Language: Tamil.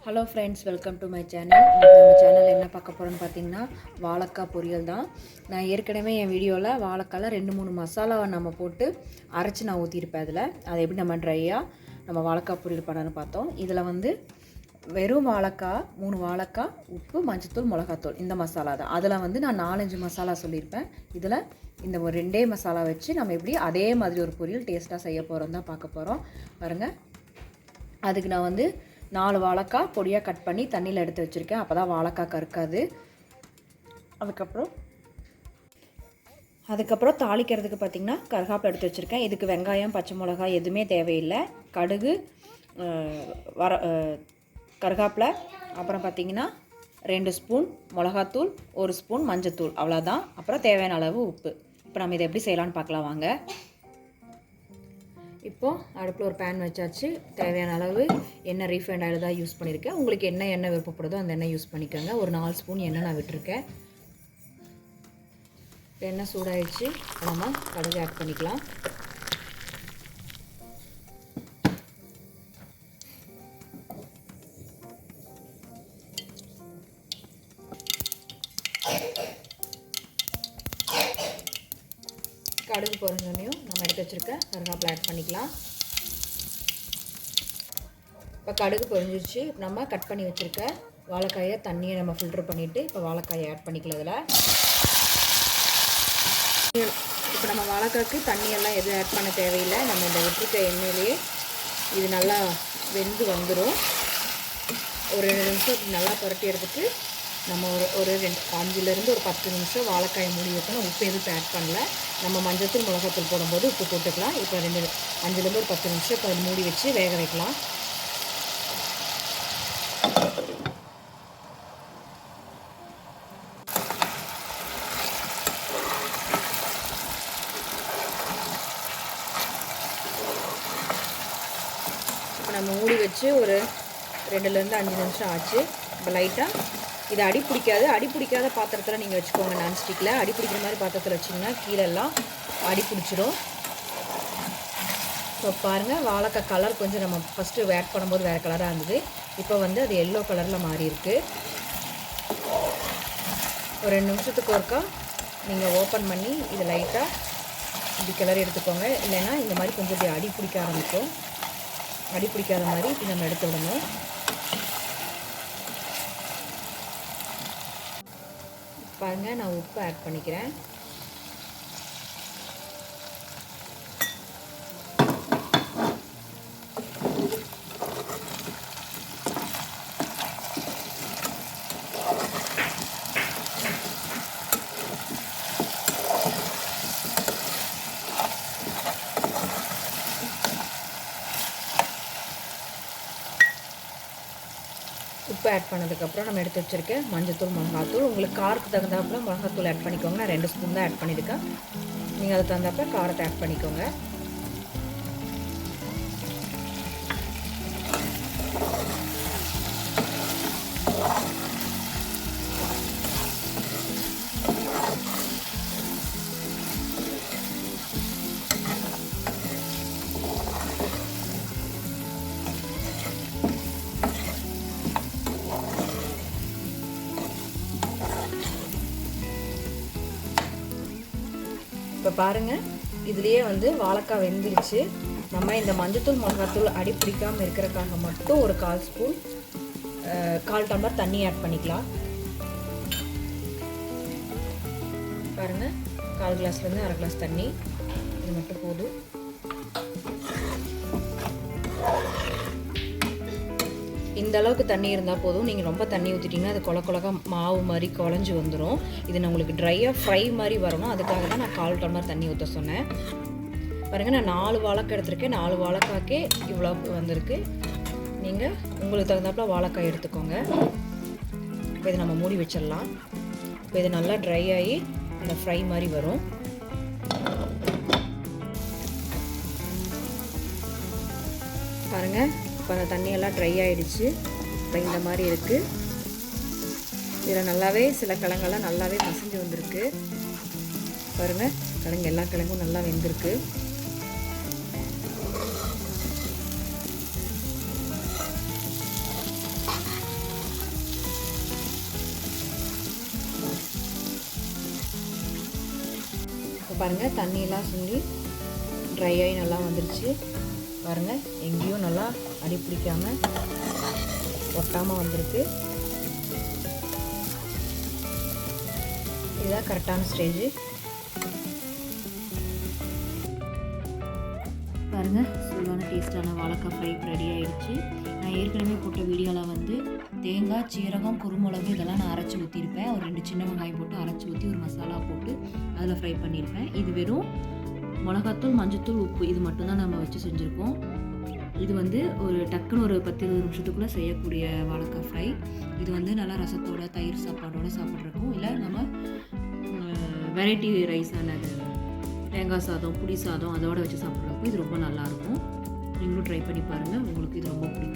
Hello friends, welcome to my channel. இன்றைக்கி நம்ம சேனலில் என்ன பார்க்க போகிறோன்னு பார்த்தீங்கன்னா வாழைக்காய் பொரியல் தான். நான் ஏற்கனவே என் வீடியோவில் வாழைக்காயில் 2-3 மசாலாவை நம்ம போட்டு அரைச்சி நான் ஊற்றிருப்பேன். அதை எப்படி நம்ம ட்ரையாக நம்ம வாழைக்காய் பொரியல் பண்ணணும்னு பார்த்தோம். இதில் வெறும் வாழைக்காய், 3 வாழைக்காய், உப்பு, மஞ்சத்தூள், மிளகாத்தூள், இந்த மசாலா தான். அதில் நான் 4-5 மசாலா சொல்லியிருப்பேன். இதில் இந்த ஒரு 2 மசாலா வச்சு நம்ம எப்படி அதே மாதிரி ஒரு பொரியல் டேஸ்ட்டாக செய்ய போகிறோம் தான் பார்க்க போகிறோம். பாருங்கள், அதுக்கு நான் 4 வாழைக்காய் பொடியாக கட் பண்ணி தண்ணியில் எடுத்து வச்சுருக்கேன். அப்போ தான் வாழைக்காய் கருக்காது. அதுக்கப்புறம் தாளிக்கிறதுக்கு பார்த்திங்கன்னா கருகாப்பில் எடுத்து வச்சுருக்கேன். இதுக்கு வெங்காயம், பச்சை மிளகாய் எதுவுமே தேவையில்லை. கடுகு, கருகாப்பில், அப்புறம் பார்த்திங்கன்னா 2 ஸ்பூன் மிளகாத்தூள், 1 ஸ்பூன் மஞ்சத்தூள், அவ்வளோதான். அப்புறம் தேவையான அளவு உப்பு. இப்போ நம்ம இதை எப்படி செய்யலான்னு பார்க்கலாம் வாங்க. இப்போது அடுப்பில் ஒரு பேன் வச்சாச்சு. தேவையான அளவு எண்ணெய், ரீஃபைண்ட் ஆயில் தான் யூஸ் பண்ணியிருக்கேன். உங்களுக்கு என்ன எண்ணெய் விருப்பப்படுதோ அந்த எண்ணெய் யூஸ் பண்ணிக்கோங்க. ஒரு 4 ஸ்பூன் எண்ணெய் நான் விட்டுருக்கேன். எண்ணெய் சூடாகிடுச்சு. நம்ம கடுகு ஆட் பண்ணிக்கலாம். கடுகு பொரிஞ்சோனையும் நம்ம எடுத்து வச்சுருக்க கருவேப்பிலை ஆட் பண்ணிக்கலாம். இப்போ கடுகு பொரிஞ்சிருச்சு. நம்ம கட் பண்ணி வச்சுருக்க வாழைக்காயை தண்ணியை நம்ம ஃபில்ட்ரு பண்ணிவிட்டு இப்போ வாழைக்காயை ஆட் பண்ணிக்கலாம். இதில் இப்போ நம்ம வாழைக்காய்க்கு தண்ணியெல்லாம் எதுவும் ஆட் பண்ண தேவையில்லை. நம்ம இந்த விட்டுருக்க எண்ணெயிலேயே இது நல்லா வெந்து வந்துடும். ஒரு 2 நிமிஷம் நல்லா புரட்டி எடுத்துட்டு நம்ம ஒரு 5லேருந்து ஒரு 10 நிமிஷம் வாழைக்காயை மூடி வைக்கணும். உப்பு எதுவும் ஆட் பண்ணல. நம்ம மஞ்சத்தூள், மிளகாத்தூள் போடும்போது உப்பு போட்டுக்கலாம். இப்போ 5லேருந்து ஒரு 10 நிமிஷம் இப்போ மூடி வச்சு வேக வைக்கலாம். இப்போ நம்ம மூடி வச்சு ஒரு 2லேருந்து 5 நிமிஷம் ஆச்சு. இப்போ லைட்டாக இது அடி பிடிக்காத பாத்திரத்தில் நீங்கள் வச்சுக்கோங்க. நான்ஸ்டிக்கில் அடி பிடிக்கிற மாதிரி பாத்திரத்தில் வச்சிங்கன்னா கீழெல்லாம் அடி பிடிச்சிடும். இப்போ பாருங்கள், வாழைக்காய் கலர் கொஞ்சம் நம்ம ஃபஸ்ட்டு ஆட் பண்ணும்போது வேறு கலராக இருந்தது. இப்போ அது எல்லோ கலரில் மாறி இருக்குது. ஒரு 2 நிமிஷத்துக்கு ஒருக்கா நீங்கள் ஓப்பன் பண்ணி இதை லைட்டாக இப்படி கிளறி எடுத்துக்கோங்க. இல்லைன்னா இந்த மாதிரி கொஞ்சம் இப்படி அடி பிடிக்க ஆரம்பிக்கும். அடி பிடிக்காத மாதிரி இப்படி நம்ம எடுத்து விடணும். பாருங்கள், நான் உப்பு ஆட் பண்ணிக்கிறேன். உப்பு ஆட் பண்ணதுக்கப்புறம் நம்ம எடுத்து வச்சுருக்கேன் மஞ்சத்தூள், மிளகாத்தூள். உங்களுக்கு காரத்துக்கு தகுந்தாப்புல மிளகாத்தூள் ஆட் பண்ணிக்கோங்க. நான் 2 ஸ்பூன் தான் ஆட் பண்ணியிருக்கேன். நீங்கள் அதுக்கு தகுந்தாப்புல காரத்தை ஆட் பண்ணிக்கோங்க. இப்போ பாருங்கள், இதுலேயே வாழைக்காய் வெந்துருச்சு. நம்ம இந்த மஞ்சத்தூள், மிளகாத்தூள் அடி பிடிக்காமல் இருக்கிறதுக்காக மட்டும் ஒரு 1/4 டம்ளர் தண்ணி ஆட் பண்ணிக்கலாம். பாருங்கள், 1/4 கிளாஸ்லேருந்து 1/2 கிளாஸ் தண்ணி, இது மட்டும் போதும். இந்த அளவுக்கு தண்ணி இருந்தால் போதும். நீங்கள் ரொம்ப தண்ணி ஊற்றிட்டிங்கன்னா அது கொலக்கா மாவு மாதிரி குழஞ்சி வந்துடும். இது நான் உங்களுக்கு ட்ரையாக ஃப்ரை மாதிரி வரணும். அதுக்காக தான் நான் 1/4 டம்ளர் தண்ணி ஊற்ற சொன்னேன். பாருங்கள், நான் 4 வாழைக்காய் எடுத்திருக்கேன். 4 வாழைக்காய்க்கே இவ்வளோ வந்திருக்கு. நீங்கள் உங்களுக்கு தகுந்தாப்புல வாழைக்காய் எடுத்துக்கோங்க. இப்போ இதை நம்ம மூடி வச்சிடலாம். இப்போ இது நல்லா ட்ரை ஆகி அந்த ஃப்ரை மாதிரி வரும். பாருங்கள், இப்போ அந்த தண்ணியெல்லாம் ட்ரை ஆகிடுச்சு. இப்போ இந்த மாதிரி இருக்குது. இதில் நல்லாவே சில கிழங்கெல்லாம் நல்லாவே மசிஞ்சு வந்திருக்கு. பாருங்கள், எல்லா கிழங்கும் நல்லா வெந்திருக்கு. பாருங்கள் தண்ணியெல்லாம் சுண்டி ட்ரை ஆகி நல்லா வந்துருச்சு பாருங்கள். எங்கேயும் நல்லா அடி பிடிக்காமல் ஒட்டாமல் வந்திருக்கு. இதுதான் கரெக்டான ஸ்டேஜ். பாருங்கள் சூடான டேஸ்டான வாழைக்காய் ஃப்ரை ரெடி ஆகிடுச்சு. நான் ஏற்கனவே போட்ட வீடியோவில் வந்து தேங்காய், சீரகம், குருமிளகு இதெல்லாம் நான் அரைச்சி ஊற்றிருப்பேன். ஒரு 2 சின்ன வெங்காயம் போட்டு அரைச்சி ஊற்றி ஒரு மசாலா போட்டு அதில் ஃப்ரை பண்ணியிருப்பேன். இது வெறும் மிளகாத்தூள், மஞ்சத்தூள், உப்பு இது மட்டும்தான் நம்ம வச்சு செஞ்சுருக்கோம். இது வந்து ஒரு டக்குன்னு ஒரு 10-20 நிமிஷத்துக்குள்ளே செய்யக்கூடிய வாழைக்காய் ஃப்ரை. இது வந்து நல்லா ரசத்தோட, தயிர் சாப்பாடோடு சாப்பிட்றக்கும், இல்லை நம்ம வெரைட்டி ரைஸான தேங்காய் சாதம், புளி சாதம் அதோடு வச்சு சாப்பிட்றக்கும் இது ரொம்ப நல்லாயிருக்கும். நீங்களும் ட்ரை பண்ணி பாருங்கள், உங்களுக்கு இது ரொம்ப பிடிக்கும்.